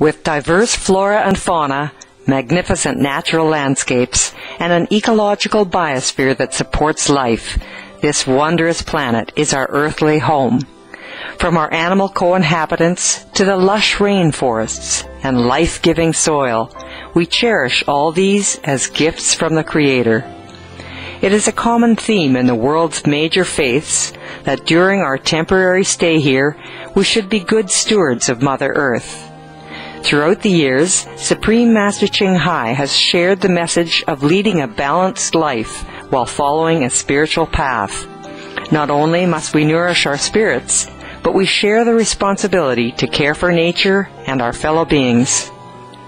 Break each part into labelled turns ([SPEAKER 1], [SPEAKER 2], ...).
[SPEAKER 1] With diverse flora and fauna, magnificent natural landscapes, and an ecological biosphere that supports life, this wondrous planet is our earthly home. From our animal co-inhabitants to the lush rainforests and life-giving soil, we cherish all these as gifts from the Creator. It is a common theme in the world's major faiths that during our temporary stay here, we should be good stewards of Mother Earth. Throughout the years, Supreme Master Chinghai has shared the message of leading a balanced life while following a spiritual path. Not only must we nourish our spirits, but we share the responsibility to care for nature and our fellow beings.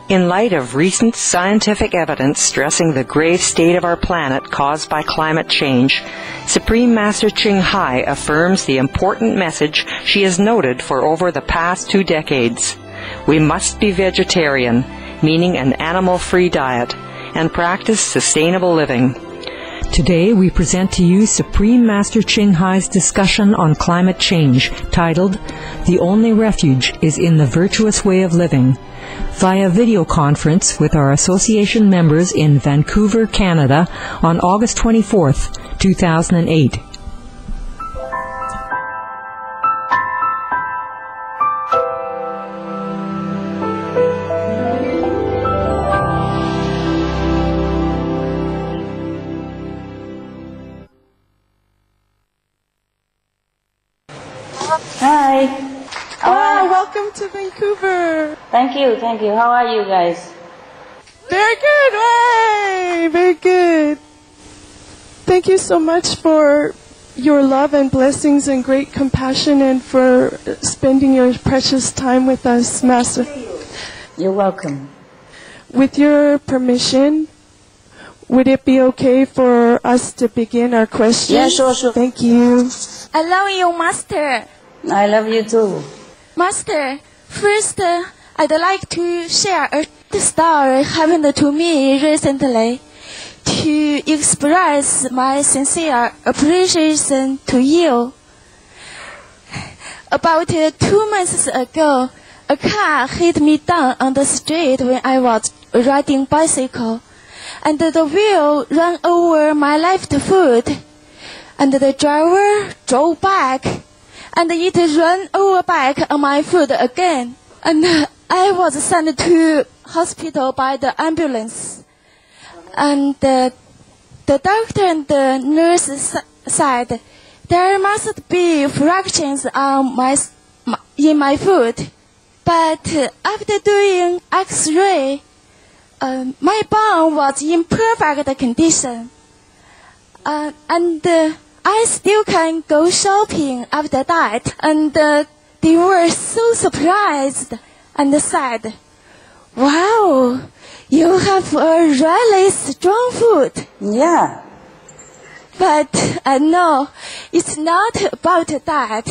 [SPEAKER 1] In light of recent scientific evidence stressing the grave state of our planet caused by climate change, Supreme Master Chinghai affirms the important message she has noted for over the past 2 decades. We must be vegetarian, meaning an animal-free diet, and practice sustainable living. Today we present to you Supreme Master Chinghai's discussion on climate change, titled, "The Only Refuge is in the Virtuous Way of Living," via video conference with our association members in Vancouver, Canada, on August 24th, 2008.
[SPEAKER 2] Hi.
[SPEAKER 3] Welcome to Vancouver.
[SPEAKER 2] Thank you. How are you guys?
[SPEAKER 3] Very good. Hey, very good. Thank you so much for your love and blessings and great compassion and for spending your precious time with us, Master.
[SPEAKER 2] You're welcome.
[SPEAKER 3] With your permission, would it be okay for us to begin our questions?
[SPEAKER 2] Yeah, sure.
[SPEAKER 3] Thank you.
[SPEAKER 4] I love you, Master.
[SPEAKER 2] I love you too.
[SPEAKER 4] Master, first, I'd like to share a story happened to me recently to express my sincere appreciation to you. About 2 months ago, a car hit me down on the street when I was riding bicycle, and the wheel ran over my left foot, and the driver drove back, and it ran over back on my foot again, and I was sent to hospital by the ambulance. And the doctor and the nurse said there must be fractures in my foot. But after doing X-ray, my bone was in perfect condition. And I still can go shopping after that. And they were so surprised and said, "Wow, you have a really strong foot."
[SPEAKER 2] Yeah.
[SPEAKER 4] But I know it's not about that.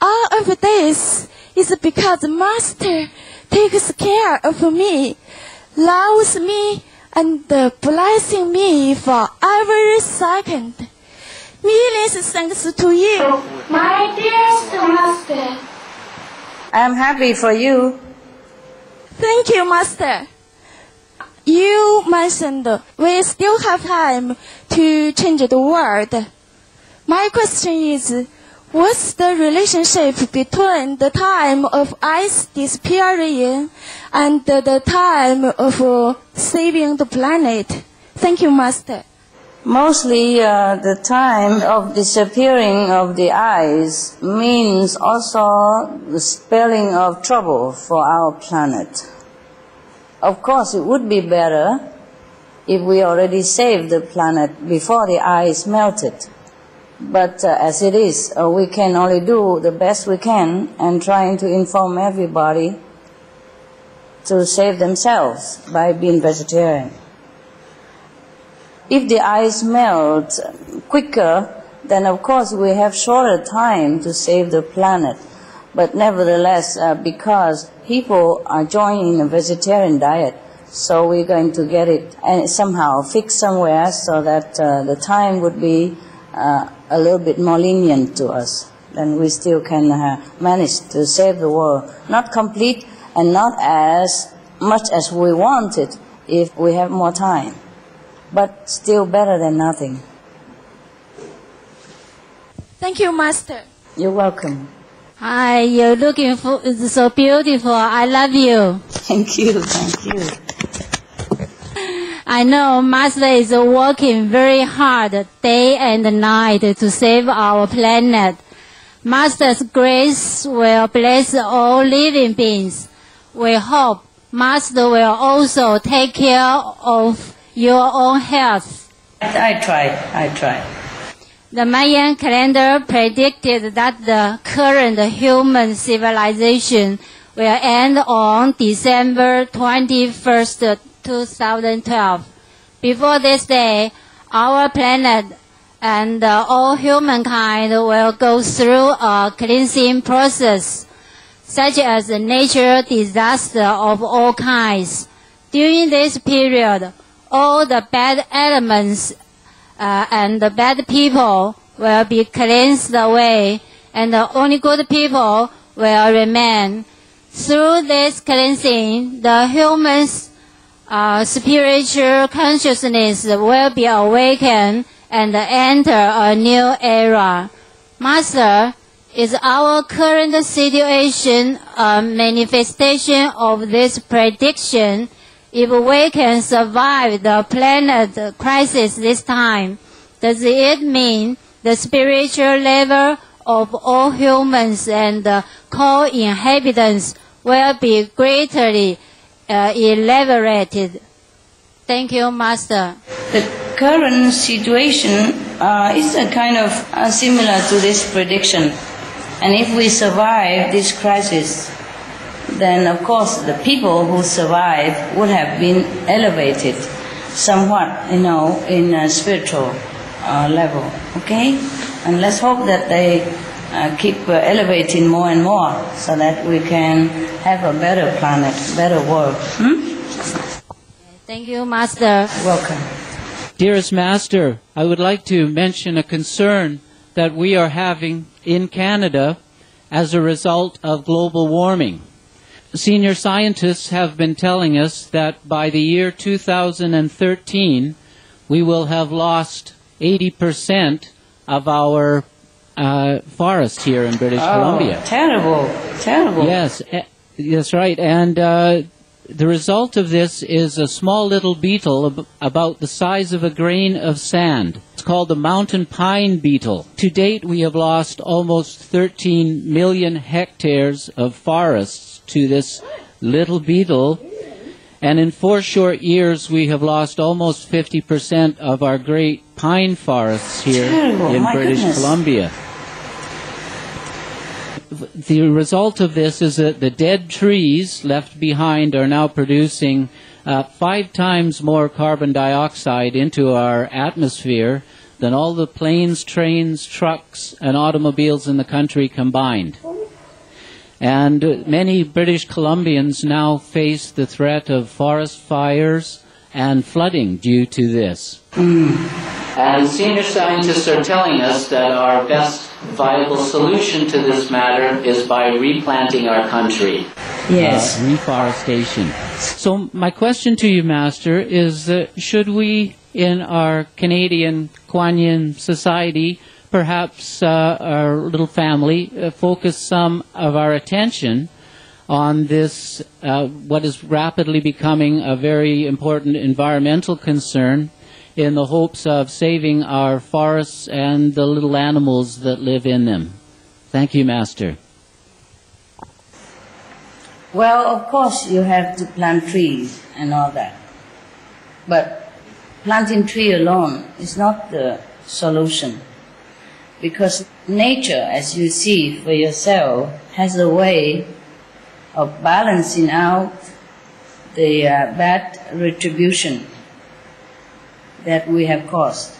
[SPEAKER 4] All of this is because Master takes care of me, loves me, and blessing me for every second. Millions thanks to you, my dearest Master.
[SPEAKER 2] I'm happy for you.
[SPEAKER 4] Thank you, Master. You mentioned we still have time to change the world. My question is, what's the relationship between the time of ice disappearing and the time of saving the planet? Thank you, Master.
[SPEAKER 2] Mostly the time of disappearing of the ice means also the spelling of trouble for our planet. Of course, it would be better if we already saved the planet before the ice melted. But as it is, we can only do the best we can and trying to inform everybody to save themselves by being vegetarian. If the ice melts quicker, then of course we have shorter time to save the planet. But nevertheless, because people are joining a vegetarian diet, so we're going to get it and somehow fixed somewhere so that the time would be a little bit more lenient to us. Then we still can manage to save the world. Not complete, and not as much as we want it if we have more time, but still better than nothing.
[SPEAKER 4] Thank you, Master.
[SPEAKER 2] You're welcome.
[SPEAKER 5] Hi, you're looking so beautiful. I love you.
[SPEAKER 2] Thank you, thank you.
[SPEAKER 5] I know Master is working very hard day and night to save our planet. Master's grace will bless all living beings. We hope Master will also take care of your own health.
[SPEAKER 2] I try.
[SPEAKER 5] The Mayan calendar predicted that the current human civilization will end on December 21st, 2012. Before this day, our planet and all humankind will go through a cleansing process, such as a natural disaster of all kinds. During this period, all the bad elements and the bad people will be cleansed away, and the only good people will remain. Through this cleansing, the human's spiritual consciousness will be awakened and enter a new era. Master, is our current situation a manifestation of this prediction? If we can survive the planet crisis this time, does it mean the spiritual level of all humans and co-inhabitants will be greatly elaborated? Thank you, Master.
[SPEAKER 2] The current situation is a kind of similar to this prediction. And if we survive this crisis, then of course the people who survive would have been elevated somewhat, in a spiritual level. Okay? And let's hope that they keep elevating more and more so that we can have a better planet, better world.
[SPEAKER 5] Thank you, Master.
[SPEAKER 2] Welcome.
[SPEAKER 6] Dearest Master, I would like to mention a concern that we are having in Canada as a result of global warming. Senior scientists have been telling us that by the year 2013, we will have lost 80% of our forest here in British Columbia.
[SPEAKER 2] Terrible.
[SPEAKER 6] Yes, that's right. And the result of this is a small little beetle about the size of a grain of sand. It's called the mountain pine beetle. To date, we have lost almost 13 million hectares of forests to this little beetle. And in 4 short years, we have lost almost 50% of our great pine forests here in British Columbia. The result of this is that the dead trees left behind are now producing 5 times more carbon dioxide into our atmosphere than all the planes, trains, trucks, and automobiles in the country combined. And many British Columbians now face the threat of forest fires and flooding due to this. And senior scientists are telling us that our best viable solution to this matter is by replanting our country.
[SPEAKER 2] Yes.
[SPEAKER 6] Reforestation. So my question to you, Master, is should we in our Canadian Kuan Yin society, perhaps our little family, focus some of our attention on this, what is rapidly becoming a very important environmental concern, in the hopes of saving our forests and the little animals that live in them? Thank you, Master.
[SPEAKER 2] Well, of course you have to plant trees and all that. But planting tree alone is not the solution. Because nature, as you see for yourself, has a way of balancing out the bad retribution that we have caused.